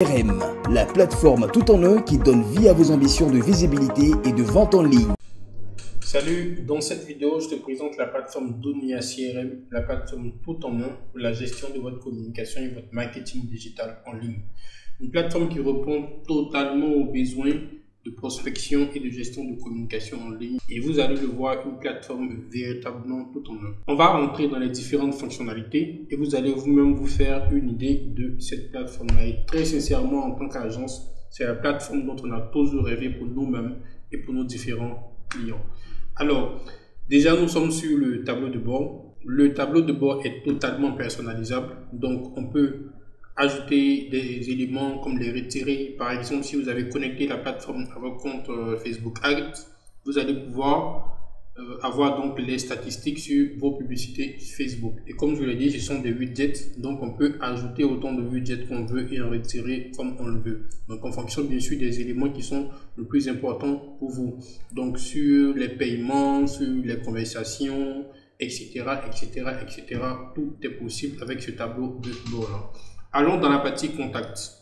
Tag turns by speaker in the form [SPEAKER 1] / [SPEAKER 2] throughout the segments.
[SPEAKER 1] CRM, la plateforme tout en un qui donne vie à vos ambitions de visibilité et de vente en ligne.
[SPEAKER 2] Salut, dans cette vidéo, je te présente la plateforme Donia CRM, la plateforme tout en un pour la gestion de votre communication et votre marketing digital en ligne. Une plateforme qui répond totalement aux besoins de prospection et de gestion de communication en ligne. Et vous allez le voir, une plateforme véritablement tout en un. On va rentrer dans les différentes fonctionnalités et vous allez vous-même vous faire une idée de cette plateforme-là. Et très sincèrement, en tant qu'agence, c'est la plateforme dont on a toujours rêvé pour nous-mêmes et pour nos différents clients. Alors, déjà, nous sommes sur le tableau de bord. Le tableau de bord est totalement personnalisable. Donc, on peut ajouter des éléments comme les retirer. Par exemple, si vous avez connecté la plateforme à votre compte Facebook Ads, vous allez pouvoir avoir donc les statistiques sur vos publicités Facebook. Et comme je l'ai dit, ce sont des widgets, donc on peut ajouter autant de widgets qu'on veut et en retirer comme on le veut. Donc en fonction bien sûr des éléments qui sont le plus importants pour vous. Donc sur les paiements, sur les conversations, etc., etc., etc. Tout est possible avec ce tableau de bord-là. Allons dans la partie contact.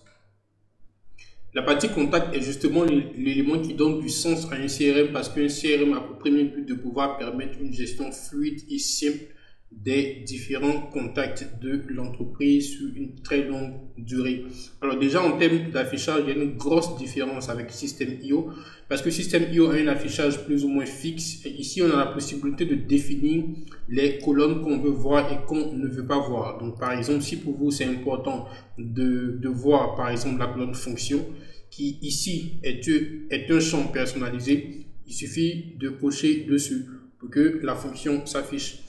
[SPEAKER 2] La partie contact est justement l'élément qui donne du sens à un CRM parce qu'un CRM a pour premier but de pouvoir permettre une gestion fluide et simple des différents contacts de l'entreprise sur une très longue durée. Alors déjà en termes d'affichage, il y a une grosse différence avec System.io parce que System.io a un affichage plus ou moins fixe et ici on a la possibilité de définir les colonnes qu'on veut voir et qu'on ne veut pas voir. Donc par exemple, si pour vous c'est important de voir par exemple la colonne fonction qui ici est un champ personnalisé, il suffit de cocher dessus pour que la fonction s'affiche.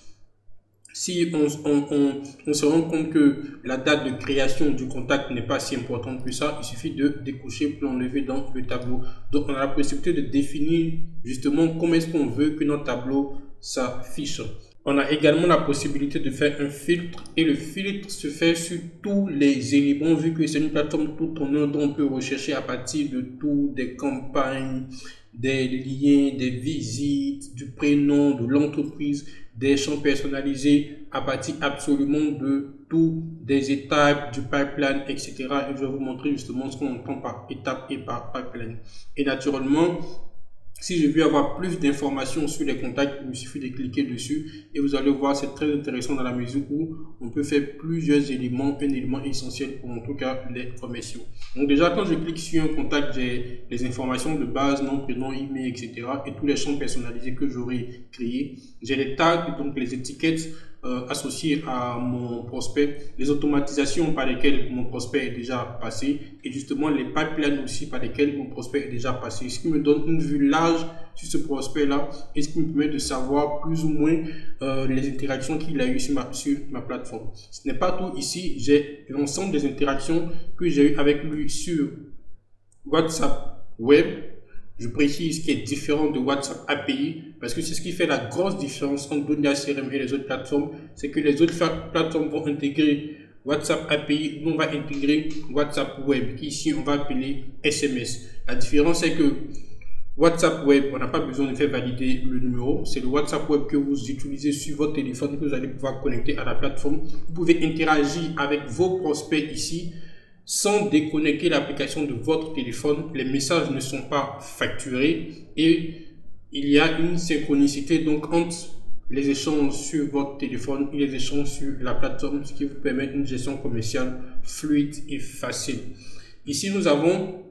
[SPEAKER 2] Si on se rend compte que la date de création du contact n'est pas si importante que ça, il suffit de décocher pour l'enlever dans le tableau. Donc, on a la possibilité de définir justement comment est-ce qu'on veut que notre tableau s'affiche. On a également la possibilité de faire un filtre et le filtre se fait sur tous les éléments vu que c'est une plateforme tout en un dont on peut rechercher à partir de tout, des campagnes, des liens, des visites, du prénom, de l'entreprise, des champs personnalisés à partir absolument de tout, des étapes, du pipeline, etc. Et je vais vous montrer justement ce qu'on entend par étape et par pipeline. Et naturellement, si je veux avoir plus d'informations sur les contacts, il me suffit de cliquer dessus et vous allez voir, c'est très intéressant dans la mesure où on peut faire plusieurs éléments, un élément essentiel pour en tout cas les commerciaux. Donc déjà, quand je clique sur un contact, j'ai les informations de base, nom, prénom, email, etc. et tous les champs personnalisés que j'aurai créés. J'ai les tags, donc les étiquettes associées à mon prospect, les automatisations par lesquelles mon prospect est déjà passé et justement les pipelines aussi par lesquels mon prospect est déjà passé, ce qui me donne une vue large sur ce prospect là et ce qui me permet de savoir plus ou moins les interactions qu'il a eues sur ma plateforme. Ce n'est pas tout. Ici j'ai l'ensemble des interactions que j'ai eues avec lui sur WhatsApp web. Je précise qu'il est différent de WhatsApp API parce que c'est ce qui fait la grosse différence entre Donia CRM et les autres plateformes. C'est que les autres plateformes vont intégrer WhatsApp API, nous on va intégrer WhatsApp Web qui ici on va appeler SMS. La différence c'est que WhatsApp Web, on n'a pas besoin de faire valider le numéro. C'est le WhatsApp Web que vous utilisez sur votre téléphone que vous allez pouvoir connecter à la plateforme. Vous pouvez interagir avec vos prospects ici sans déconnecter l'application de votre téléphone. Les messages ne sont pas facturés et il y a une synchronicité donc entre les échanges sur votre téléphone et les échanges sur la plateforme, ce qui vous permet une gestion commerciale fluide et facile. Ici, nous avons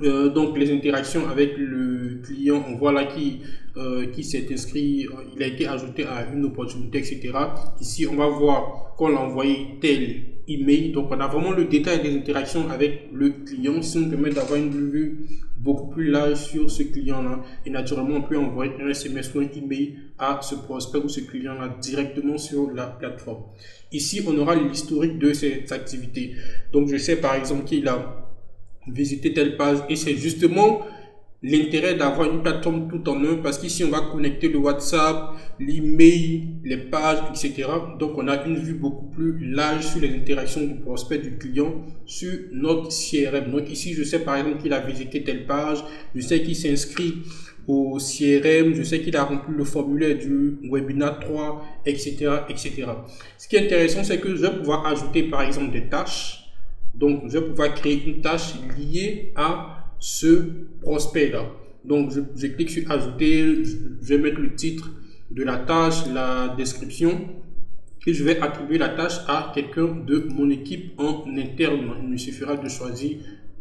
[SPEAKER 2] donc les interactions avec le client. On voit là qui s'est inscrit, il a été ajouté à une opportunité, etc. Ici, on va voir qu'on l'a envoyé tel email. Donc, on a vraiment le détail des interactions avec le client, ce qui nous permet d'avoir une vue beaucoup plus large sur ce client-là. Et naturellement, on peut envoyer un SMS ou un email à ce prospect ou ce client-là directement sur la plateforme. Ici, on aura l'historique de cette activité. Donc, je sais par exemple qu'il a visité telle page et c'est justement l'intérêt d'avoir une plateforme tout en un parce qu'ici on va connecter le WhatsApp, l'email, les pages, etc. Donc on a une vue beaucoup plus large sur les interactions du prospect, du client sur notre CRM. Donc ici je sais par exemple qu'il a visité telle page, je sais qu'il s'inscrit au CRM, je sais qu'il a rempli le formulaire du webinaire 3, etc., etc. Ce qui est intéressant, c'est que je vais pouvoir ajouter par exemple des tâches. Donc, je vais pouvoir créer une tâche liée à ce prospect-là. Donc, je clique sur ajouter, je vais mettre le titre de la tâche, la description, et je vais attribuer la tâche à quelqu'un de mon équipe en interne. Il me suffira de choisir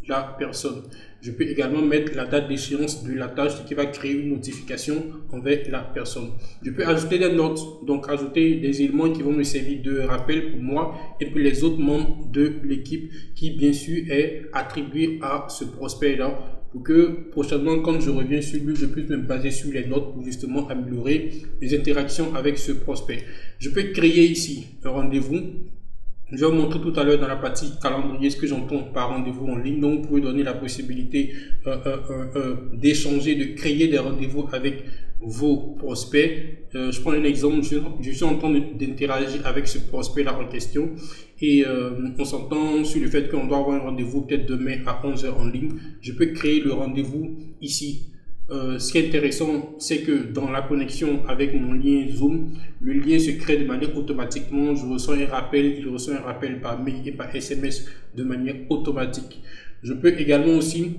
[SPEAKER 2] la personne. Je peux également mettre la date d'échéance de la tâche qui va créer une notification envers la personne. Je peux ajouter des notes, donc ajouter des éléments qui vont me servir de rappel pour moi et pour les autres membres de l'équipe qui bien sûr est attribué à ce prospect-là, pour que prochainement quand je reviens sur lui, je puisse me baser sur les notes pour justement améliorer les interactions avec ce prospect. Je peux créer ici un rendez-vous. Je vais vous montrer tout à l'heure dans la partie calendrier ce que j'entends par rendez-vous en ligne. Donc, vous pouvez donner la possibilité d'échanger, de créer des rendez-vous avec vos prospects. Je prends un exemple. Je suis en train d'interagir avec ce prospect-là en question. Et on s'entend sur le fait qu'on doit avoir un rendez-vous peut-être demain à 11 h en ligne. Je peux créer le rendez-vous ici. Ce qui est intéressant, c'est que dans la connexion avec mon lien Zoom, le lien se crée de manière automatiquement. Je reçois un rappel, il reçoit un rappel par mail et par SMS de manière automatique. Je peux également aussi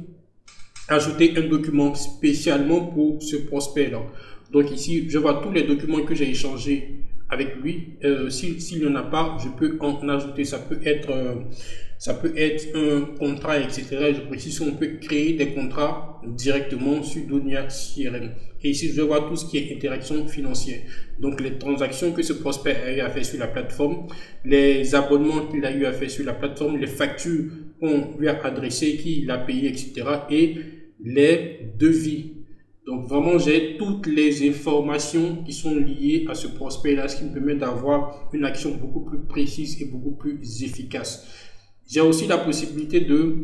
[SPEAKER 2] ajouter un document spécialement pour ce prospect-là. Donc ici, je vois tous les documents que j'ai échangés avec lui. S'il n'y en a pas, je peux en ajouter. Ça peut être un contrat, etc. Je précise qu'on peut créer des contrats directement sur Donia CRM. Et ici, je vais voir tout ce qui est interaction financière. Donc, les transactions que ce prospect a eu à faire sur la plateforme, les abonnements qu'il a eu à faire sur la plateforme, les factures qu'on lui a adressées, qu'il a payé, etc. Et les devis. Donc, vraiment, j'ai toutes les informations qui sont liées à ce prospect-là, ce qui me permet d'avoir une action beaucoup plus précise et beaucoup plus efficace. J'ai aussi la possibilité de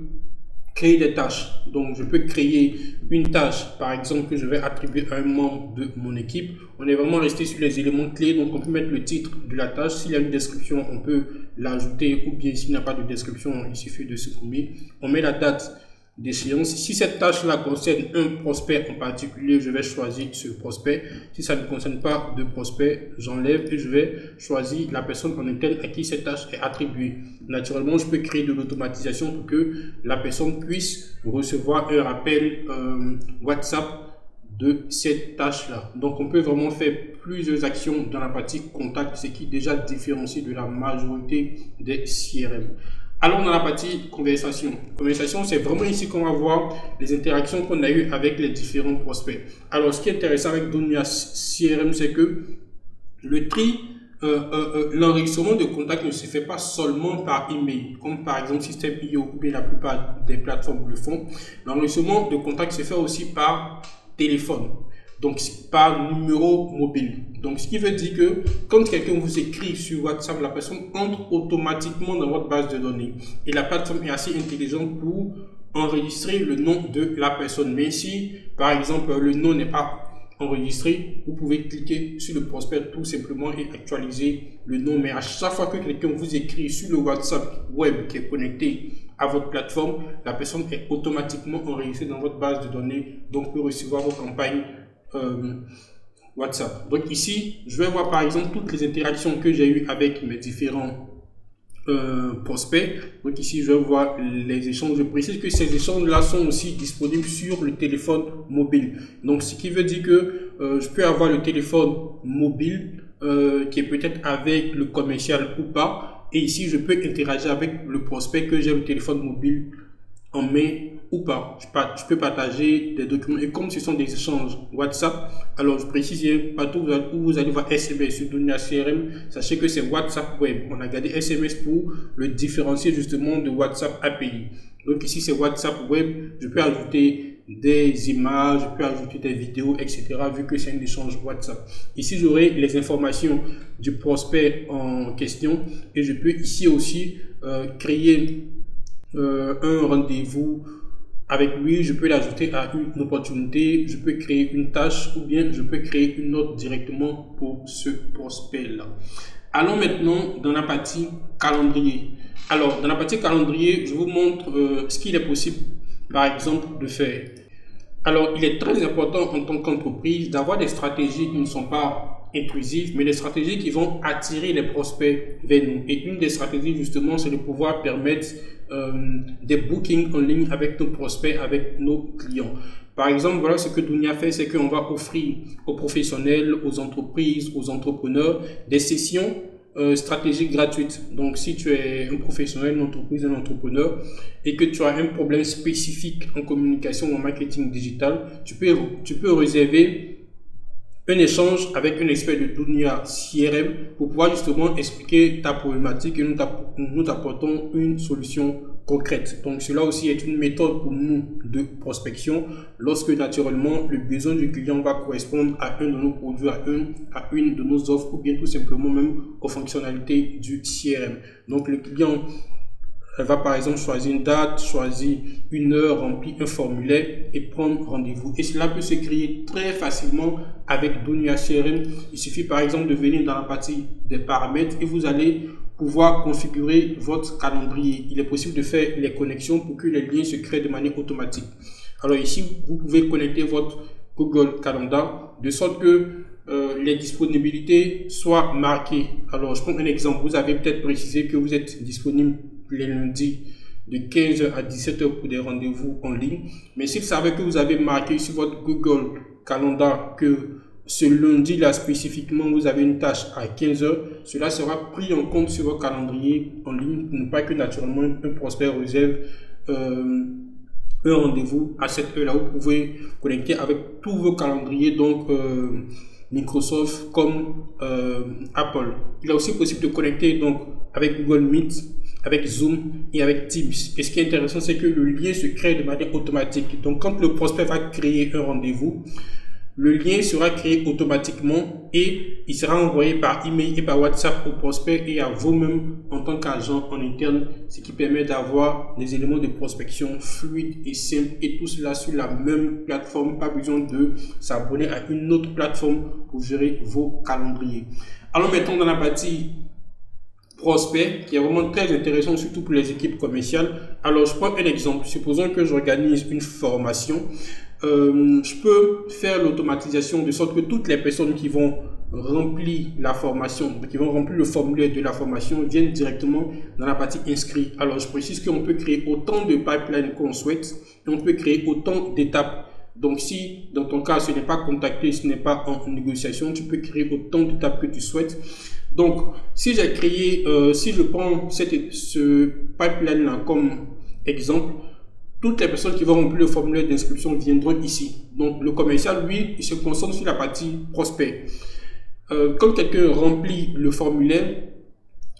[SPEAKER 2] créer des tâches. Donc, je peux créer une tâche, par exemple, que je vais attribuer à un membre de mon équipe. On est vraiment resté sur les éléments clés. Donc, on peut mettre le titre de la tâche. S'il y a une description, on peut l'ajouter. Ou bien, s'il n'y a pas de description, il suffit de supprimer. On met la date d'échéance. Si cette tâche-là concerne un prospect en particulier, je vais choisir ce prospect. Si ça ne concerne pas de prospect, j'enlève et je vais choisir la personne en interne à qui cette tâche est attribuée. Naturellement, je peux créer de l'automatisation pour que la personne puisse recevoir un rappel WhatsApp de cette tâche-là. Donc, on peut vraiment faire plusieurs actions dans la partie contact, ce qui est déjà différencié de la majorité des CRM. Allons dans la partie conversation. Conversation, c'est vraiment ici qu'on va voir les interactions qu'on a eues avec les différents prospects. Alors, ce qui est intéressant avec Donia CRM, c'est que le tri, l'enregistrement de contact ne se fait pas seulement par email, comme par exemple Systeme.io ou bien la plupart des plateformes le font. L'enregistrement de contact se fait aussi par téléphone. Donc, par numéro mobile. Donc, ce qui veut dire que quand quelqu'un vous écrit sur WhatsApp, la personne entre automatiquement dans votre base de données. Et la plateforme est assez intelligente pour enregistrer le nom de la personne. Mais si, par exemple, le nom n'est pas enregistré, vous pouvez cliquer sur le prospect tout simplement et actualiser le nom. Mais à chaque fois que quelqu'un vous écrit sur le WhatsApp web qui est connecté à votre plateforme, la personne est automatiquement enregistrée dans votre base de données. Donc, peut recevoir vos campagnes WhatsApp. Donc ici, je vais voir par exemple toutes les interactions que j'ai eues avec mes différents prospects. Donc ici, je vais voir les échanges. Je précise que ces échanges-là sont aussi disponibles sur le téléphone mobile. Donc, ce qui veut dire que je peux avoir le téléphone mobile qui est peut-être avec le commercial ou pas. Et ici, je peux interagir avec le prospect que j'ai le téléphone mobile en main ou pas. Je peux partager des documents. Et comme ce sont des échanges WhatsApp, alors je précise partout où vous allez voir SMS sur Donia CRM, sachez que c'est WhatsApp Web. On a gardé SMS pour le différencier justement de WhatsApp API. Donc ici c'est WhatsApp Web. Je peux ajouter des images, je peux ajouter des vidéos, etc. vu que c'est un échange WhatsApp. Ici j'aurai les informations du prospect en question et je peux ici aussi créer un rendez-vous avec lui. Je peux l'ajouter à une opportunité, je peux créer une tâche ou bien je peux créer une note directement pour ce prospect là. Allons maintenant dans la partie calendrier. Alors dans la partie calendrier, je vous montre ce qu'il est possible par exemple de faire. Alors il est très important en tant qu'entreprise d'avoir des stratégies qui ne sont pas intrusives, mais des stratégies qui vont attirer les prospects vers nous. Et une des stratégies, justement, c'est de pouvoir permettre des bookings en ligne avec nos prospects, avec nos clients. Par exemple, voilà ce que Dunia fait, c'est qu'on va offrir aux professionnels, aux entreprises, aux entrepreneurs des sessions stratégiques gratuites. Donc, si tu es un professionnel, une entreprise, un entrepreneur et que tu as un problème spécifique en communication ou en marketing digital, tu peux réserver un échange avec un expert de Dunia CRM pour pouvoir justement expliquer ta problématique et nous t'apportons une solution concrète. Donc cela aussi est une méthode pour nous de prospection lorsque naturellement le besoin du client va correspondre à un de nos produits, à une de nos offres ou bien tout simplement même aux fonctionnalités du CRM. Donc le client va par exemple choisir une date, choisir une heure, remplir un formulaire et prendre rendez-vous. Et cela peut se créer très facilement avec Dunia CRM. Il suffit par exemple de venir dans la partie des paramètres et vous allez pouvoir configurer votre calendrier. Il est possible de faire les connexions pour que les liens se créent de manière automatique. Alors ici, vous pouvez connecter votre Google Calendar de sorte que les disponibilités soient marquées. Alors je prends un exemple. Vous avez peut-être précisé que vous êtes disponible les lundis de 15h à 17h pour des rendez-vous en ligne. Mais si vous savez que vous avez marqué sur votre Google Calendar que ce lundi-là spécifiquement, vous avez une tâche à 15h, cela sera pris en compte sur votre calendrier en ligne pour ne pas que naturellement un prospect réserve un rendez-vous à cette heure-là. Vous pouvez connecter avec tous vos calendriers, donc Microsoft comme Apple. Il est aussi possible de connecter donc avec Google Meet, avec Zoom et avec Teams. Et ce qui est intéressant, c'est que le lien se crée de manière automatique. Donc, quand le prospect va créer un rendez-vous, le lien sera créé automatiquement et il sera envoyé par email et par WhatsApp au prospect et à vous-même en tant qu'agent en interne, ce qui permet d'avoir des éléments de prospection fluides et simples et tout cela sur la même plateforme. Pas besoin de s'abonner à une autre plateforme pour gérer vos calendriers. Allons maintenant dans la partie prospect qui est vraiment très intéressant, surtout pour les équipes commerciales. Alors, je prends un exemple. Supposons que j'organise une formation. Je peux faire l'automatisation de sorte que toutes les personnes qui vont remplir la formation, qui vont remplir le formulaire de la formation, viennent directement dans la partie inscrit. Alors, je précise qu'on peut créer autant de pipelines qu'on souhaite et on peut créer autant d'étapes. Donc, si dans ton cas, ce n'est pas contacté, ce n'est pas en négociation, tu peux créer autant d'étapes que tu souhaites. Donc, si j'ai créé, si je prends ce pipeline-là comme exemple, toutes les personnes qui vont remplir le formulaire d'inscription viendront ici. Donc, le commercial, lui, il se concentre sur la partie prospect. Quand quelqu'un remplit le formulaire,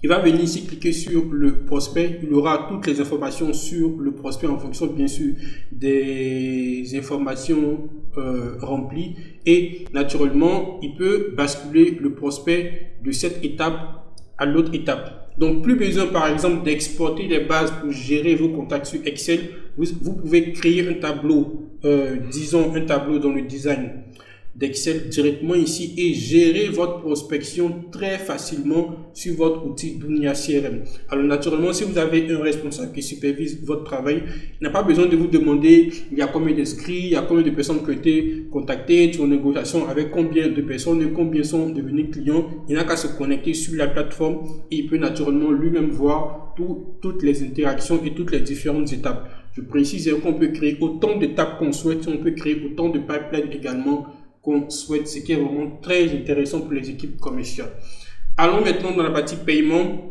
[SPEAKER 2] il va venir ici cliquer sur le prospect. Il aura toutes les informations sur le prospect en fonction, bien sûr, des informations remplies. Et naturellement, il peut basculer le prospect de cette étape à l'autre étape. Donc, plus besoin, par exemple, d'exporter les bases pour gérer vos contacts sur Excel. Vous pouvez créer un tableau, disons un tableau dans le design d'Excel directement ici et gérer votre prospection très facilement sur votre outil Dunia CRM. Alors naturellement, si vous avez un responsable qui supervise votre travail, il n'a pas besoin de vous demander il y a combien d'inscrits, il y a combien de personnes qui ont été contactées, tu es en négociation avec combien de personnes et combien sont devenus clients. Il n'a qu'à se connecter sur la plateforme et il peut naturellement lui-même voir toutes les interactions et toutes les différentes étapes. Je précise qu'on peut créer autant d'étapes qu'on souhaite, on peut créer autant de pipelines également qu'on souhaite, ce qui est vraiment très intéressant pour les équipes commerciales. Allons maintenant dans la partie paiement.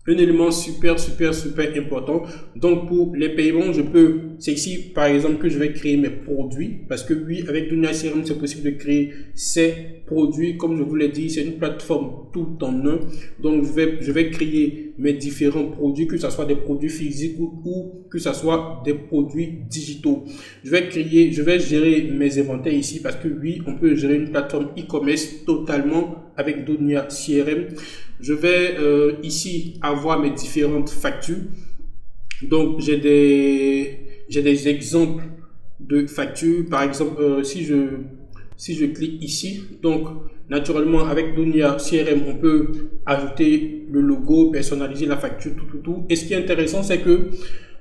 [SPEAKER 2] Un élément super important. Donc pour les paiements, c'est ici par exemple que je vais créer mes produits parce que oui, avec Dunia CRM, c'est possible de créer ces produits. Comme je vous l'ai dit, c'est une plateforme tout en un. Donc je vais créer mes différents produits, que ce soit des produits physiques ou que ce soit des produits digitaux. Je vais gérer mes inventaires ici parce que oui, on peut gérer une plateforme e-commerce totalement avec Dunia CRM. Je vais ici avoir mes différentes factures. Donc, j'ai des exemples de factures. Par exemple, si je clique ici, donc naturellement avec Dunia CRM, on peut ajouter le logo, personnaliser la facture, tout. Et ce qui est intéressant, c'est que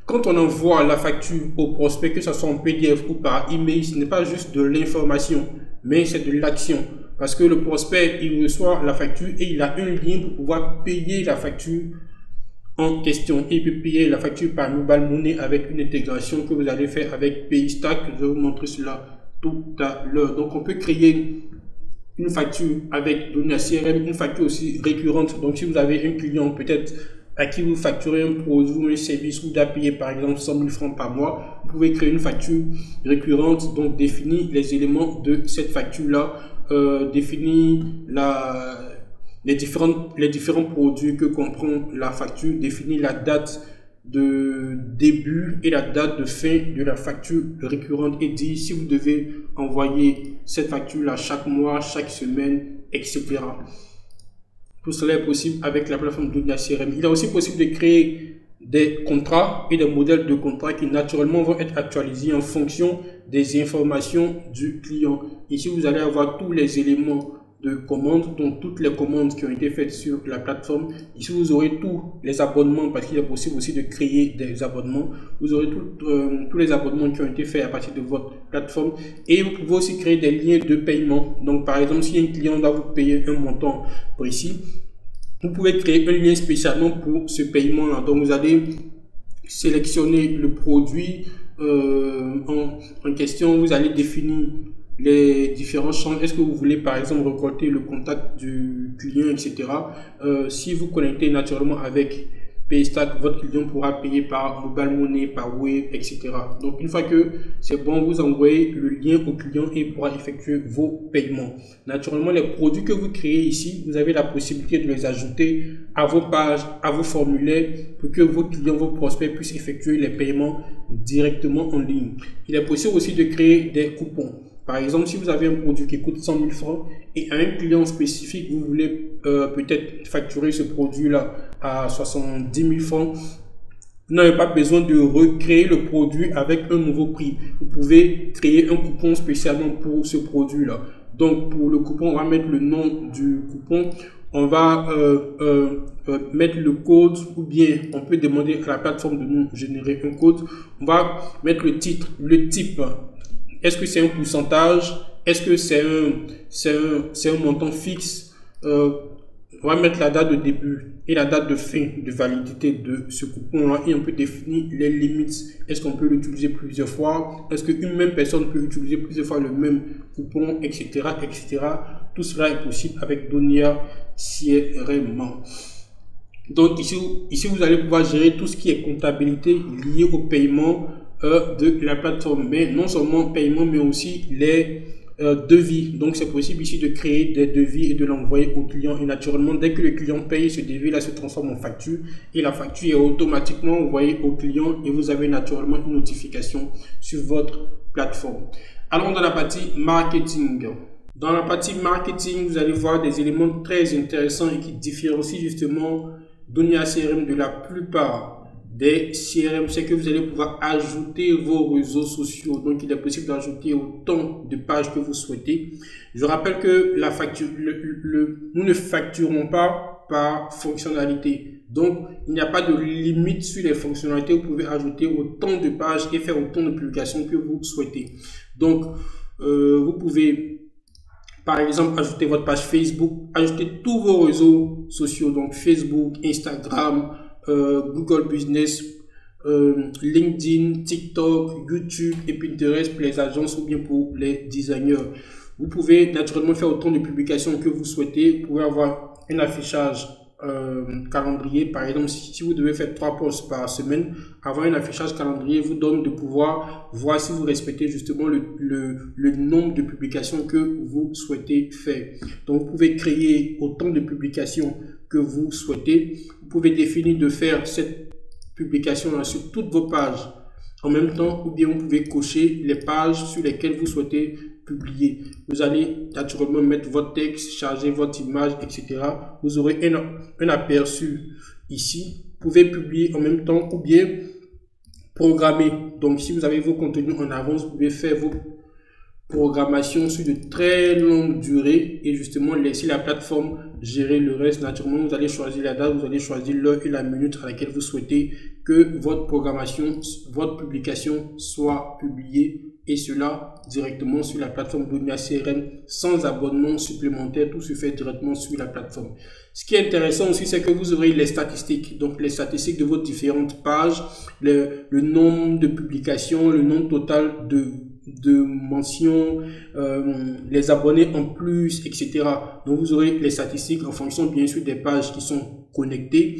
[SPEAKER 2] quand on envoie la facture au prospect, que ce soit en PDF ou par email, ce n'est pas juste de l'information, mais c'est de l'action. parce que le prospect, il reçoit la facture et il a un lien pour pouvoir payer la facture en question. Il peut payer la facture par Mobile Money avec une intégration que vous allez faire avec Paystack. Je vais vous montrer cela tout à l'heure. Donc, on peut créer une facture avec Donia CRM, une facture aussi récurrente. Donc, si vous avez un client peut-être à qui vous facturez un produit ou un service, vous devez payer par exemple 100 000 francs par mois, vous pouvez créer une facture récurrente, donc définir les éléments de cette facture-là, définir les différents produits que comprend la facture, définir la date de début et la date de fin de la facture récurrente et dire si vous devez envoyer cette facture-là chaque mois, chaque semaine, etc. Tout cela est possible avec la plateforme Donia CRM. Il est aussi possible de créer des contrats et des modèles de contrats qui naturellement vont être actualisés en fonction des informations du client. Ici, vous allez avoir tous les éléments de commande, donc toutes les commandes qui ont été faites sur la plateforme. Ici, vous aurez tous les abonnements parce qu'il est possible aussi de créer des abonnements. Vous aurez tous les abonnements qui ont été faits à partir de votre plateforme et vous pouvez aussi créer des liens de paiement. Donc, par exemple, si un client doit vous payer un montant précis, vous pouvez créer un lien spécialement pour ce paiement-là. Donc, vous allez sélectionner le produit en question. Vous allez définir les différents champs. Est-ce que vous voulez par exemple récolter le contact du client, etc. Si vous connectez naturellement avec Paystack, votre client pourra payer par Mobile Money, par Wave, etc. Donc une fois que c'est bon, vous envoyez le lien au client et il pourra effectuer vos paiements. Naturellement, les produits que vous créez ici, vous avez la possibilité de les ajouter à vos pages, à vos formulaires pour que vos clients, vos prospects puissent effectuer les paiements directement en ligne. Il est possible aussi de créer des coupons. Par exemple, si vous avez un produit qui coûte 100 000 francs et à un client spécifique, vous voulez peut-être facturer ce produit-là à 70 000 francs, vous n'avez pas besoin de recréer le produit avec un nouveau prix. Vous pouvez créer un coupon spécialement pour ce produit-là. Donc, pour le coupon, on va mettre le nom du coupon. On va mettre le code ou bien on peut demander à la plateforme de nous générer un code. On va mettre le titre, le type. Est-ce que c'est un pourcentage? Est-ce que c'est un montant fixe? On va mettre la date de début et la date de fin de validité de ce coupon-là et on peut définir les limites. Est-ce qu'on peut l'utiliser plusieurs fois? Est-ce qu'une même personne peut utiliser plusieurs fois le même coupon, etc., etc. Tout cela est possible avec Donia CRM. Donc ici, vous allez pouvoir gérer tout ce qui est comptabilité lié au paiement de la plateforme, mais non seulement paiement, mais aussi les devis. Donc c'est possible ici de créer des devis et de l'envoyer au client et naturellement dès que le client paye, ce devis là se transforme en facture et la facture est automatiquement envoyée au client et vous avez naturellement une notification sur votre plateforme. Allons dans la partie marketing. Dans la partie marketing, vous allez voir des éléments très intéressants et qui différencient justement Donia CRM de la plupart des CRM, c'est que vous allez pouvoir ajouter vos réseaux sociaux. Donc, il est possible d'ajouter autant de pages que vous souhaitez. Je rappelle que la facture, nous ne facturons pas par fonctionnalité. Donc, il n'y a pas de limite sur les fonctionnalités. Vous pouvez ajouter autant de pages et faire autant de publications que vous souhaitez. Donc, vous pouvez, par exemple, ajouter votre page Facebook, ajouter tous vos réseaux sociaux. Donc, Facebook, Instagram, Google Business, LinkedIn, TikTok, YouTube et Pinterest pour les agences ou bien pour les designers. Vous pouvez naturellement faire autant de publications que vous souhaitez. Vous pouvez avoir un affichage calendrier. Par exemple, si vous devez faire 3 posts par semaine, avoir un affichage calendrier vous donne de pouvoir voir si vous respectez justement le nombre de publications que vous souhaitez faire. Donc, vous pouvez créer autant de publications que vous souhaitez. Vous pouvez définir de faire cette publication sur toutes vos pages en même temps ou bien vous pouvez cocher les pages sur lesquelles vous souhaitez publier. Vous allez naturellement mettre votre texte, charger votre image, etc. Vous aurez un aperçu ici. Vous pouvez publier en même temps ou bien programmer. Donc, si vous avez vos contenus en avance, vous pouvez faire programmation sur de très longue durée et justement laisser la plateforme gérer le reste. Naturellement, vous allez choisir la date, vous allez choisir l'heure et la minute à laquelle vous souhaitez que votre programmation, votre publication soit publiée, et cela directement sur la plateforme Donia CRM sans abonnement supplémentaire. Tout se fait directement sur la plateforme. Ce qui est intéressant aussi, c'est que vous aurez les statistiques, donc les statistiques de vos différentes pages, le nombre de publications, le nombre total de mentions, les abonnés en plus, etc. Donc vous aurez les statistiques en fonction bien sûr des pages qui sont connectées,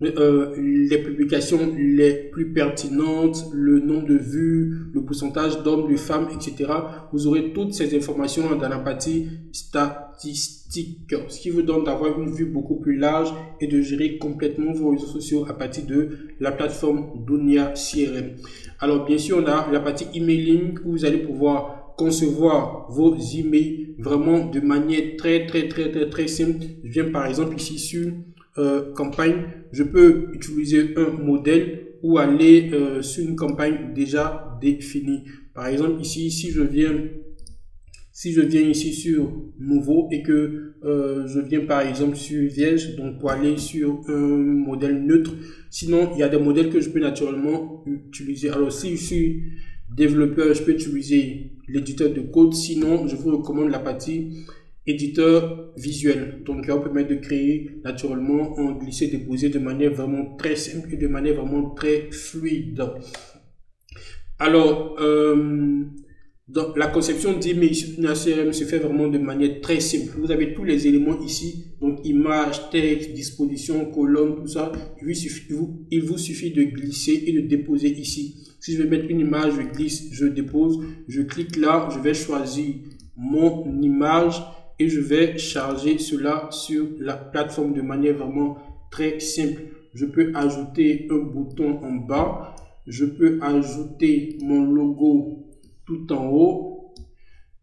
[SPEAKER 2] les publications les plus pertinentes, le nombre de vues, le pourcentage d'hommes, de femmes, etc. Vous aurez toutes ces informations dans la partie statistique, ce qui vous donne d'avoir une vue beaucoup plus large et de gérer complètement vos réseaux sociaux à partir de la plateforme Donia CRM. Alors bien sûr, on a la partie emailing où vous allez pouvoir concevoir vos emails vraiment de manière très simple. Je viens par exemple ici sur campagne, je peux utiliser un modèle ou aller sur une campagne déjà définie. Par exemple ici, si je viens ici sur nouveau et que je viens par exemple sur vierge, donc pour aller sur un modèle neutre. Sinon, il y a des modèles que je peux naturellement utiliser. Alors si je suis développeur, je peux utiliser l'éditeur de code. Sinon, je vous recommande la partie éditeur visuel. Donc, on peut permettre de créer naturellement en glisser-déposer de manière vraiment très simple et de manière vraiment très fluide. Alors, donc, la conception d'email sur Donia CRM se fait vraiment de manière très simple. Vous avez tous les éléments ici, donc image, texte, disposition, colonne, tout ça. Il vous suffit de glisser et de déposer ici. Si je vais mettre une image, je glisse, je dépose, je clique là, je vais choisir mon image et je vais charger cela sur la plateforme de manière vraiment très simple. Je peux ajouter un bouton en bas, je peux ajouter mon logo tout en haut,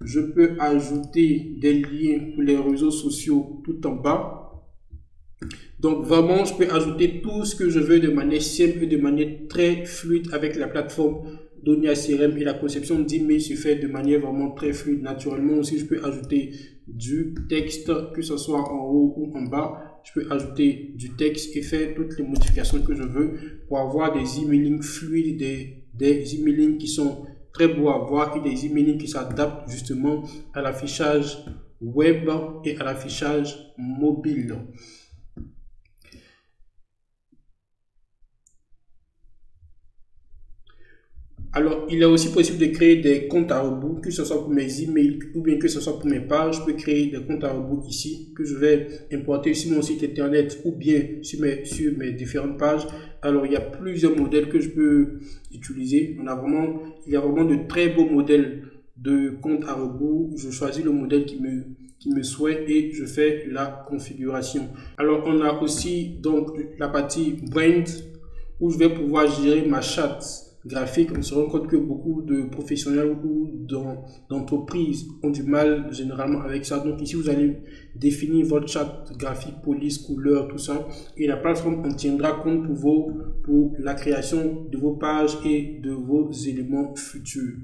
[SPEAKER 2] je peux ajouter des liens pour les réseaux sociaux tout en bas. Donc vraiment, je peux ajouter tout ce que je veux de manière simple et de manière très fluide avec la plateforme Donia CRM, et la conception d'email se fait de manière vraiment très fluide. Naturellement aussi, je peux ajouter du texte, que ce soit en haut ou en bas. Je peux ajouter du texte et faire toutes les modifications que je veux pour avoir des emailing fluides, des emailing qui sont très beaux à voir et des emailing qui s'adaptent justement à l'affichage web et à l'affichage mobile. Alors, il est aussi possible de créer des comptes à rebours, que ce soit pour mes emails ou bien que ce soit pour mes pages. Je peux créer des comptes à rebours ici que je vais importer sur mon site internet ou bien sur mes différentes pages. Alors, il y a plusieurs modèles que je peux utiliser. Il y a vraiment de très beaux modèles de comptes à rebours. Je choisis le modèle qui me souhaite et je fais la configuration. Alors, on a aussi donc la partie brand où je vais pouvoir gérer ma charte graphique. On se rend compte que beaucoup de professionnels ou d'entreprises ont du mal généralement avec ça. Donc ici, vous allez définir votre charte graphique, police, couleur, tout ça. Et la plateforme en tiendra compte pour la création de vos pages et de vos éléments futurs.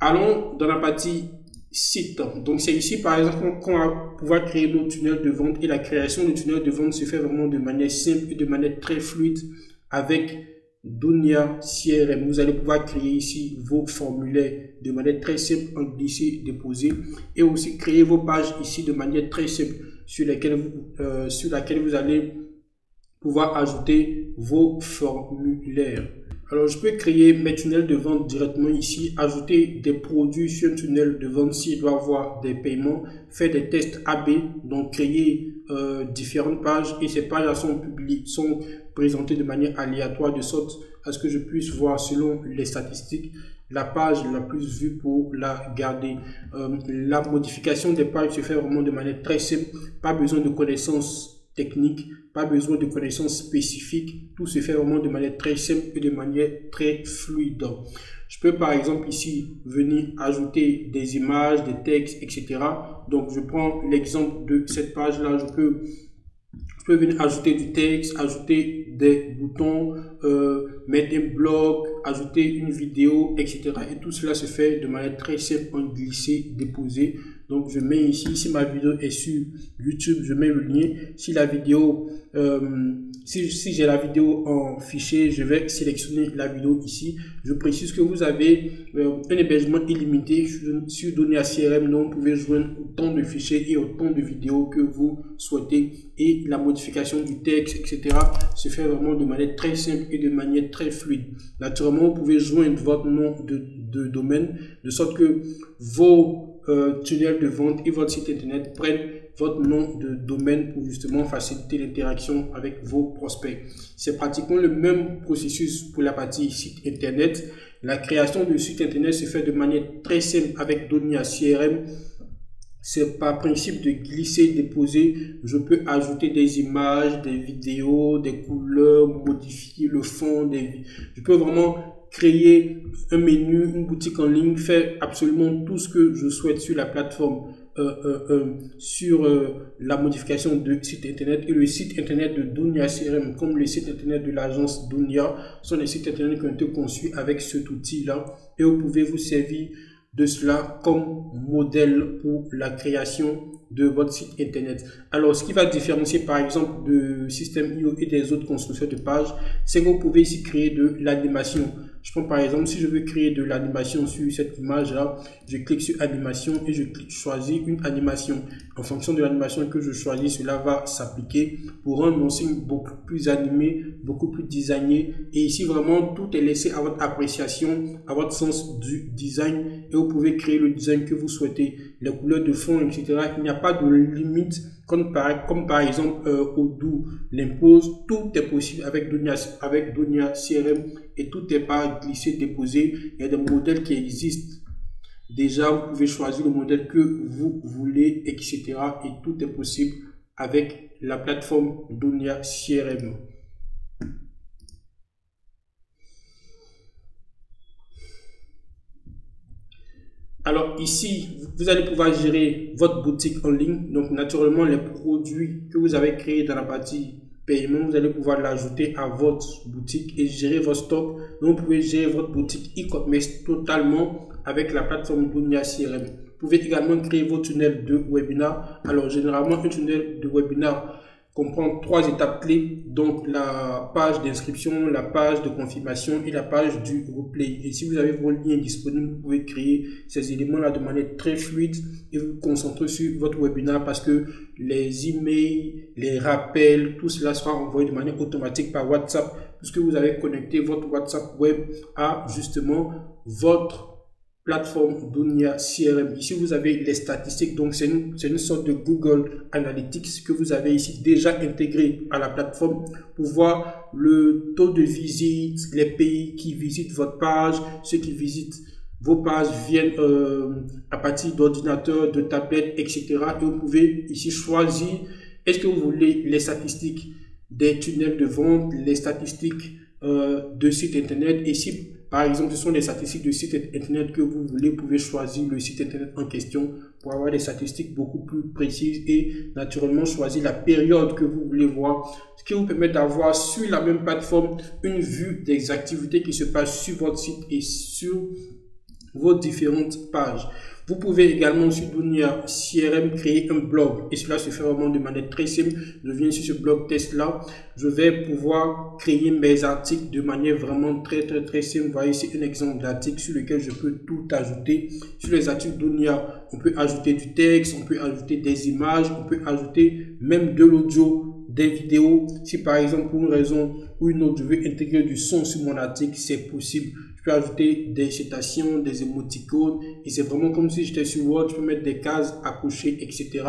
[SPEAKER 2] Allons dans la partie site. Donc c'est ici par exemple qu'on va pouvoir créer nos tunnels de vente, et la création de tunnels de vente se fait vraiment de manière simple et de manière très fluide avec Donia CRM. Vous allez pouvoir créer ici vos formulaires de manière très simple en glisser, déposer, et aussi créer vos pages ici de manière très simple sur laquelle vous allez pouvoir ajouter vos formulaires. Alors, je peux créer mes tunnels de vente directement ici, ajouter des produits sur un tunnel de vente s'il doit avoir des paiements, faire des tests AB, donc créer différentes pages, et ces pages sont présentées de manière aléatoire de sorte à ce que je puisse voir selon les statistiques la page la plus vue pour la garder. La modification des pages se fait vraiment de manière très simple, pas besoin de connaissances techniques, pas besoin de connaissances spécifiques, tout se fait vraiment de manière très simple et de manière très fluide. Je peux par exemple ici venir ajouter des images, des textes, etc. Donc je prends l'exemple de cette page là, je peux peux venir ajouter du texte, ajouter des boutons, mettre un blog, ajouter une vidéo, etc. Et tout cela se fait de manière très simple en glisser, déposer. Donc je mets ici, si ma vidéo est sur YouTube, je mets le lien. Si la vidéo, si j'ai la vidéo en fichier, je vais sélectionner la vidéo ici. Je précise que vous avez un hébergement illimité sur Donia CRM, donc vous pouvez joindre autant de fichiers et autant de vidéos que vous souhaitez. Et la modification du texte, etc. se fait vraiment de manière très simple et de manière très fluide. Naturellement, vous pouvez joindre votre nom de domaine de sorte que vos tunnels de vente et votre site internet prennent votre nom de domaine pour justement faciliter l'interaction avec vos prospects. C'est pratiquement le même processus pour la partie site internet. La création de site internet se fait de manière très simple avec Donia CRM. C'est par principe de glisser, déposer. Je peux ajouter des images, des vidéos, des couleurs, modifier le fond. Je peux vraiment créer un menu, une boutique en ligne, faire absolument tout ce que je souhaite sur la plateforme, sur la modification de site internet. Et le site internet de Donia CRM, comme le site internet de l'agence Donia, sont des sites internet qui ont été conçus avec cet outil-là. Et vous pouvez vous servir de cela comme modèle pour la création de votre site internet. Alors, ce qui va différencier par exemple de System.io et des autres constructeurs de pages, c'est que vous pouvez ici créer de l'animation. Je prends par exemple, si je veux créer de l'animation sur cette image-là, je clique sur animation et je choisis une animation. En fonction de l'animation que je choisis, cela va s'appliquer pour rendre mon signe beaucoup plus animé, beaucoup plus designé. Et ici, vraiment, tout est laissé à votre appréciation, à votre sens du design. Et vous pouvez créer le design que vous souhaitez, les couleurs de fond, etc. Il n'y a pas de limite, comme par exemple Odoo l'impose. Tout est possible avec Donia CRM et tout n'est pas glissé, déposé. Il y a des modèles qui existent. Déjà, vous pouvez choisir le modèle que vous voulez, etc. Et tout est possible avec la plateforme Donia CRM. Alors ici, vous allez pouvoir gérer votre boutique en ligne. Donc naturellement, les produits que vous avez créés dans la partie paiement, vous allez pouvoir l'ajouter à votre boutique et gérer votre stock. Donc vous pouvez gérer votre boutique e-commerce totalement avec la plateforme Donia CRM. Vous pouvez également créer vos tunnels de webinar. Alors généralement, un tunnel de webinar comprend 3 étapes clés, donc la page d'inscription, la page de confirmation et la page du replay. Et si vous avez vos liens disponibles, vous pouvez créer ces éléments-là de manière très fluide et vous concentrer sur votre webinaire parce que les emails, les rappels, tout cela sera envoyé de manière automatique par WhatsApp puisque vous avez connecté votre WhatsApp web à justement votre plateforme Donia CRM. Ici, vous avez les statistiques. Donc, c'est une sorte de Google Analytics que vous avez ici déjà intégré à la plateforme pour voir le taux de visite, les pays qui visitent votre page, ceux qui visitent vos pages viennent à partir d'ordinateurs, de tablettes, etc. Et vous pouvez ici choisir est-ce que vous voulez les statistiques des tunnels de vente, les statistiques de site internet. Et si par exemple, ce sont les statistiques de site internet que vous voulez. Vous pouvez choisir le site internet en question pour avoir des statistiques beaucoup plus précises et naturellement choisir la période que vous voulez voir. Ce qui vous permet d'avoir sur la même plateforme une vue des activités qui se passent sur votre site et sur vos différentes pages. Vous pouvez également sur Donia CRM créer un blog et cela se fait vraiment de manière très simple. Je viens sur ce blog test là. Je vais pouvoir créer mes articles de manière vraiment très simple. Vous voyez, c'est un exemple d'article sur lequel je peux tout ajouter. Sur les articles Donia, on peut ajouter du texte, on peut ajouter des images, on peut ajouter même de l'audio, des vidéos. Si par exemple pour une raison ou une autre, je veux intégrer du son sur mon article, c'est possible. Je peux ajouter des citations, des émoticônes et c'est vraiment comme si j'étais sur Word. Je peux mettre des cases à cocher, etc.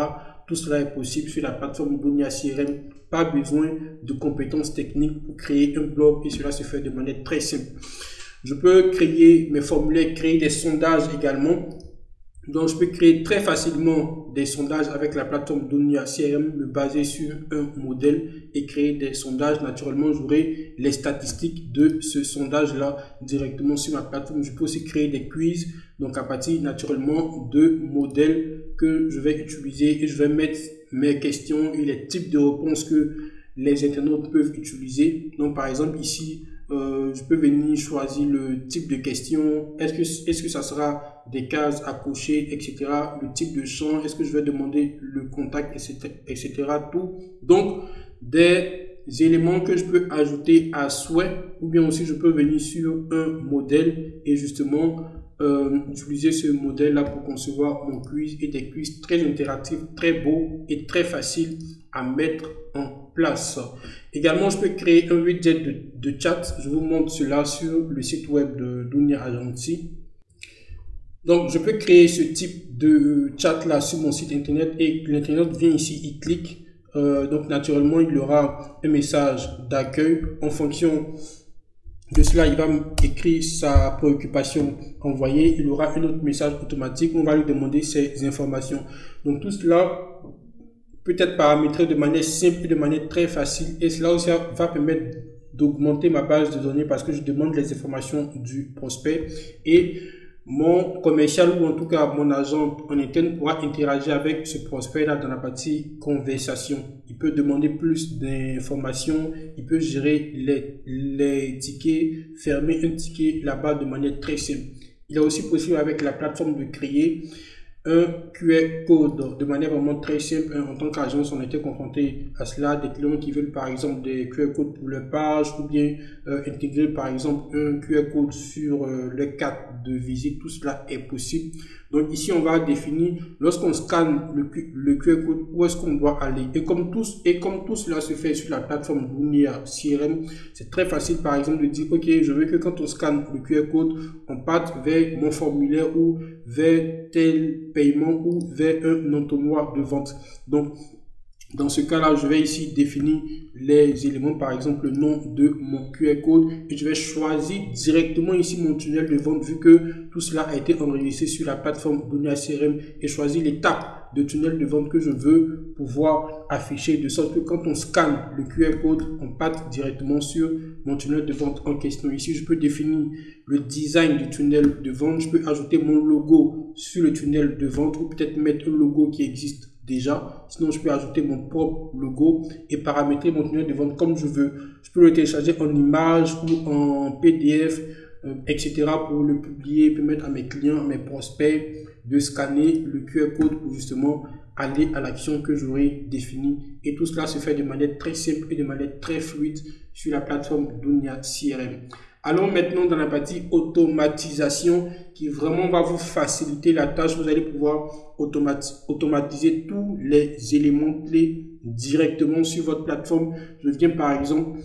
[SPEAKER 2] Tout cela est possible sur la plateforme Donia CRM. Pas besoin de compétences techniques pour créer un blog et cela se fait de manière très simple. Je peux créer mes formulaires, créer des sondages également. Donc, je peux créer très facilement des sondages avec la plateforme Donia CRM, me baser sur un modèle et créer des sondages. Naturellement, j'aurai les statistiques de ce sondage-là directement sur ma plateforme. Je peux aussi créer des quiz, donc à partir naturellement de modèles que je vais utiliser et je vais mettre mes questions et les types de réponses que les internautes peuvent utiliser. Donc par exemple ici, je peux venir choisir le type de question, est-ce que ça sera des cases à cocher, etc. Le type de champ, est-ce que je vais demander le contact, etc. Tout. Donc des éléments que je peux ajouter à souhait, ou bien aussi je peux venir sur un modèle et justement utiliser ce modèle là pour concevoir mon quiz, et des quiz très interactifs, très beaux et très faciles à mettre en place. Également, je peux créer un widget de chat. Je vous montre cela sur le site web de Dunia Agency. Donc, je peux créer ce type de chat là sur mon site internet et l'internaute vient ici, il clique. Donc, naturellement, il aura un message d'accueil. En fonction de cela, il va écrire sa préoccupation envoyée. Il aura un autre message automatique. On va lui demander ses informations. Donc, tout cela peut être paramétré de manière simple et de manière très facile. Et cela aussi va permettre d'augmenter ma base de données parce que je demande les informations du prospect et mon commercial ou en tout cas mon agent en interne pourra interagir avec ce prospect là dans la partie conversation. Il peut demander plus d'informations, il peut gérer les tickets, fermer un ticket là-bas de manière très simple. Il est aussi possible avec la plateforme de créer un QR code de manière vraiment très simple. En tant qu'agence, on était confronté à cela, des clients qui veulent par exemple des QR codes pour leur page ou bien intégrer par exemple un QR code sur le carte de visite. Tout cela est possible. Donc ici, on va définir lorsqu'on scanne le QR code où est-ce qu'on doit aller. Et comme tout cela se fait sur la plateforme Dunia CRM, c'est très facile par exemple de dire ok, je veux que quand on scanne le QR code, on parte vers mon formulaire ou vers tel paiement ou vers un entonnoir de vente. Donc dans ce cas-là, je vais ici définir les éléments, par exemple le nom de mon QR code, et je vais choisir directement ici mon tunnel de vente vu que tout cela a été enregistré sur la plateforme Dunia CRM, et choisir l'étape de tunnel de vente que je veux pouvoir afficher de sorte que quand on scanne le QR code, on parte directement sur mon tunnel de vente en question. Ici, je peux définir le design du tunnel de vente, je peux ajouter mon logo sur le tunnel de vente ou peut-être mettre un logo qui existe déjà. Sinon, je peux ajouter mon propre logo et paramétrer mon tunnel de vente comme je veux. Je peux le télécharger en image ou en PDF, etc. pour le publier, permettre à mes clients, à mes prospects de scanner le QR code pour justement aller à l'action que j'aurai définie. Et tout cela se fait de manière très simple et de manière très fluide sur la plateforme Dunia CRM. Allons maintenant dans la partie automatisation qui vraiment va vous faciliter la tâche. Vous allez pouvoir automatiser tous les éléments clés directement sur votre plateforme. Je viens par exemple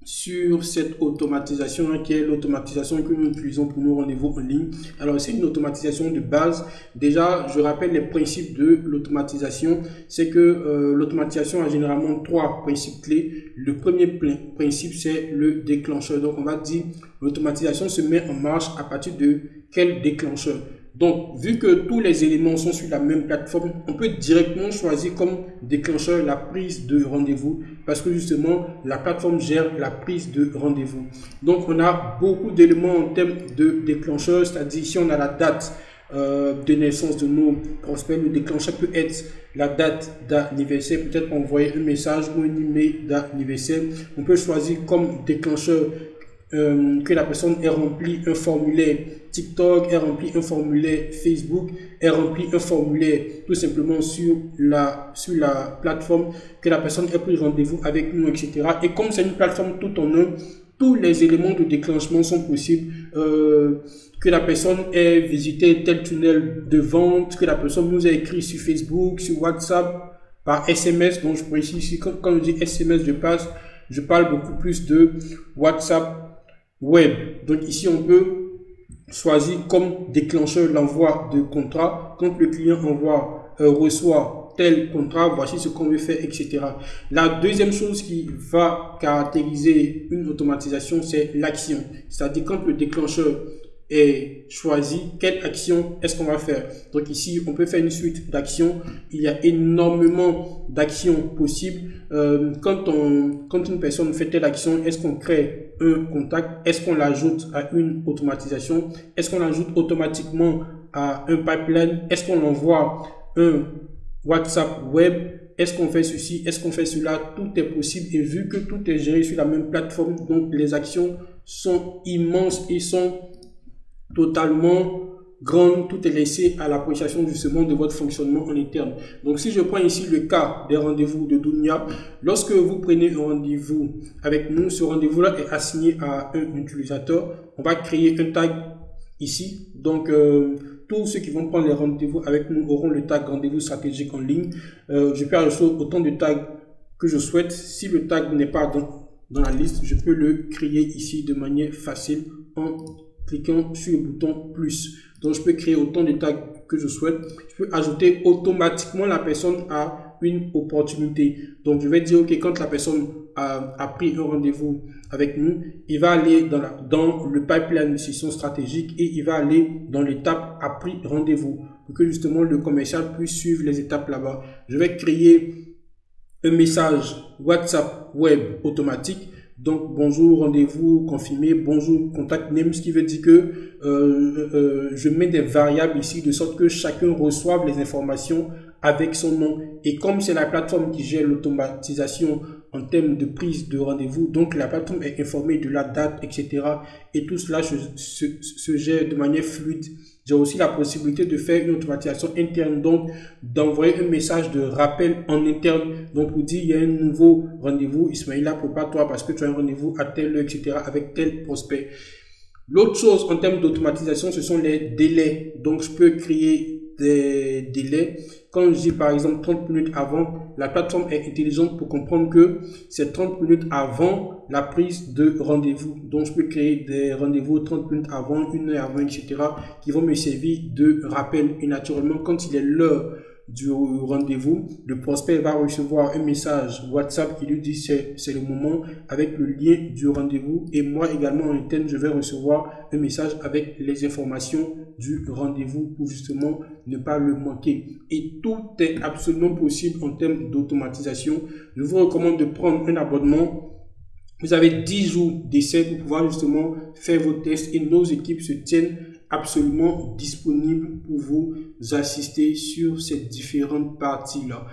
[SPEAKER 2] sur cette automatisation qui est l'automatisation que nous utilisons pour nos rendez-vous en ligne. Alors c'est une automatisation de base. Déjà, je rappelle les principes de l'automatisation. C'est que l'automatisation a généralement 3 principes clés. Le premier principe, c'est le déclencheur. Donc on va dire l'automatisation se met en marche à partir de quel déclencheur. Donc, vu que tous les éléments sont sur la même plateforme, on peut directement choisir comme déclencheur la prise de rendez-vous parce que justement, la plateforme gère la prise de rendez-vous. Donc, on a beaucoup d'éléments en termes de déclencheur, c'est-à-dire si on a la date de naissance de nos prospects, le déclencheur peut être la date d'anniversaire, peut-être envoyer un message ou un email d'anniversaire. On peut choisir comme déclencheur que la personne ait rempli un formulaire TikTok, ait rempli un formulaire Facebook, ait rempli un formulaire tout simplement sur la plateforme, que la personne ait pris rendez-vous avec nous, etc. Et comme c'est une plateforme tout en un, tous les éléments de déclenchement sont possibles. Que la personne ait visité tel tunnel de vente, que la personne nous ait écrit sur Facebook, sur WhatsApp, par SMS. Donc je précise ici, quand je dis SMS, je parle beaucoup plus de WhatsApp web. Donc ici on peut choisir comme déclencheur l'envoi de contrat. Quand le client reçoit tel contrat, voici ce qu'on veut faire, etc. La deuxième chose qui va caractériser une automatisation, c'est l'action. C'est-à-dire quand le déclencheur est choisi, quelle action est-ce qu'on va faire. Donc ici, on peut faire une suite d'actions. Il y a énormément d'actions possibles. Quand une personne fait telle action, est-ce qu'on crée un contact? Est-ce qu'on l'ajoute à une automatisation? Est-ce qu'on l'ajoute automatiquement à un pipeline? Est-ce qu'on l'envoie un WhatsApp web, est-ce qu'on fait ceci, est-ce qu'on fait cela, tout est possible. Et vu que tout est géré sur la même plateforme, donc les actions sont immenses et sont totalement grande, tout est laissé à l'appréciation justement de votre fonctionnement en interne. Donc si je prends ici le cas des rendez-vous de Dunia, lorsque vous prenez un rendez-vous avec nous, ce rendez-vous-là est assigné à un utilisateur. On va créer un tag ici. Donc tous ceux qui vont prendre les rendez-vous avec nous auront le tag rendez-vous stratégique en ligne. Je peux ajouter autant de tags que je souhaite. Si le tag n'est pas dans la liste, je peux le créer ici de manière facile en cliquant sur le bouton plus. Donc, je peux créer autant de tags que je souhaite. Je peux ajouter automatiquement la personne à une opportunité. Donc, je vais dire, OK, quand la personne a pris un rendez-vous avec nous, il va aller dans le pipeline de session stratégique et il va aller dans l'étape a pris rendez-vous pour que justement le commercial puisse suivre les étapes là-bas. Je vais créer un message WhatsApp web automatique. Donc, bonjour, rendez-vous confirmé, bonjour, contact name, ce qui veut dire que je mets des variables ici de sorte que chacun reçoive les informations avec son nom. Et comme c'est la plateforme qui gère l'automatisation en termes de prise de rendez-vous, donc la plateforme est informée de la date, etc. Et tout cela se gère de manière fluide. J'ai aussi la possibilité de faire une automatisation interne, donc d'envoyer un message de rappel en interne. Donc, pour dire, il y a un nouveau rendez-vous, Ismaïla, prépare-toi parce que tu as un rendez-vous à telle heure, etc. avec tel prospect. L'autre chose en termes d'automatisation, ce sont les délais. Donc, je peux créer des délais. Quand je dis par exemple 30 minutes avant, la plateforme est intelligente pour comprendre que c'est 30 minutes avant la prise de rendez-vous. Donc, je peux créer des rendez-vous 30 minutes avant, 1 heure avant, etc. qui vont me servir de rappel. Et naturellement, quand il est l'heure du rendez-vous, le prospect va recevoir un message WhatsApp qui lui dit c'est le moment avec le lien du rendez-vous, et moi également en interne je vais recevoir un message avec les informations du rendez-vous pour justement ne pas le manquer. Et tout est absolument possible en termes d'automatisation. Je vous recommande de prendre un abonnement. Vous avez 10 jours d'essai pour pouvoir justement faire vos tests et nos équipes se tiennent absolument disponibles pour vous assister sur ces différentes parties-là.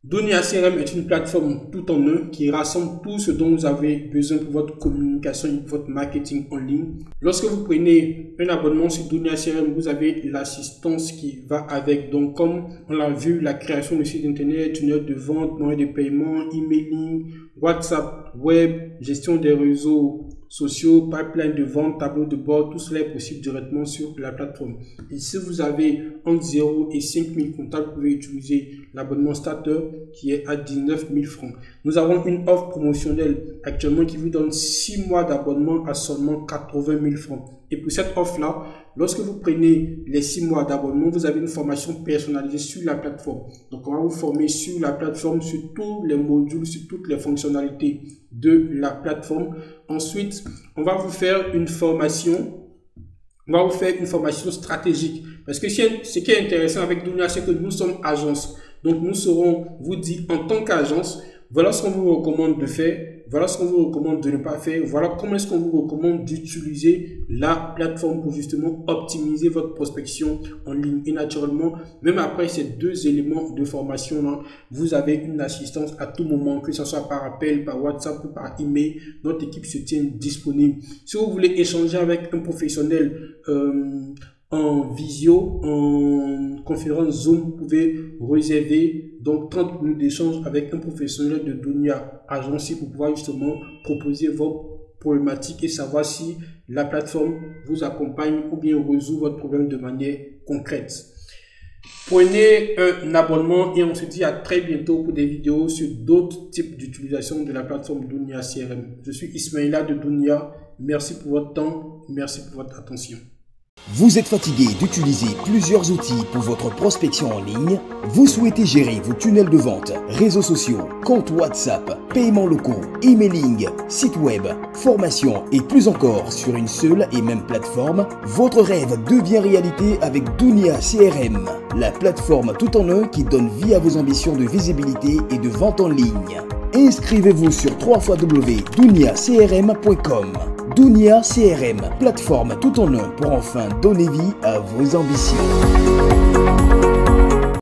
[SPEAKER 2] Dunia CRM est une plateforme tout en un qui rassemble tout ce dont vous avez besoin pour votre communication et pour votre marketing en ligne. Lorsque vous prenez un abonnement sur Dunia CRM, vous avez l'assistance qui va avec. Donc, comme on l'a vu, la création de site internet, tunnel de vente, moyen de paiement, emailing, WhatsApp, web, gestion des réseaux sociaux, pipeline de vente, tableau de bord, tout cela est possible directement sur la plateforme. Et si vous avez entre 0 et 5 000 contacts, vous pouvez utiliser l'abonnement starter qui est à 19 000 francs. Nous avons une offre promotionnelle actuellement qui vous donne 6 mois d'abonnement à seulement 80 000 francs. Et pour cette offre-là, lorsque vous prenez les 6 mois d'abonnement, vous avez une formation personnalisée sur la plateforme. Donc, on va vous former sur la plateforme, sur tous les modules, sur toutes les fonctionnalités de la plateforme. Ensuite, on va vous faire une formation. On va vous faire une formation stratégique. Parce que ce qui est intéressant avec Dunia, c'est que nous sommes agence. Donc, nous saurons vous dire en tant qu'agence, voilà ce qu'on vous recommande de faire, voilà ce qu'on vous recommande de ne pas faire, voilà comment est-ce qu'on vous recommande d'utiliser la plateforme pour justement optimiser votre prospection en ligne. Et naturellement, même après ces 2 éléments de formation-là, vous avez une assistance à tout moment, que ce soit par appel, par WhatsApp ou par email. Notre équipe se tient disponible. Si vous voulez échanger avec un professionnel en visio, en conférence Zoom, vous pouvez réserver donc 30 minutes d'échange avec un professionnel de Dunia Agence pour pouvoir justement proposer vos problématiques et savoir si la plateforme vous accompagne ou bien résout votre problème de manière concrète. Prenez un abonnement et on se dit à très bientôt pour des vidéos sur d'autres types d'utilisation de la plateforme Dunia CRM. Je suis Ismaïla de Dunia. Merci pour votre temps. Merci pour votre attention.
[SPEAKER 1] Vous êtes fatigué d'utiliser plusieurs outils pour votre prospection en ligne? Vous souhaitez gérer vos tunnels de vente, réseaux sociaux, comptes WhatsApp, paiements locaux, emailing, site web, formation et plus encore sur une seule et même plateforme? Votre rêve devient réalité avec Dunia CRM, la plateforme tout en un qui donne vie à vos ambitions de visibilité et de vente en ligne. Inscrivez-vous sur www.duniacrm.com. Dunia CRM, plateforme tout en un pour enfin donner vie à vos ambitions.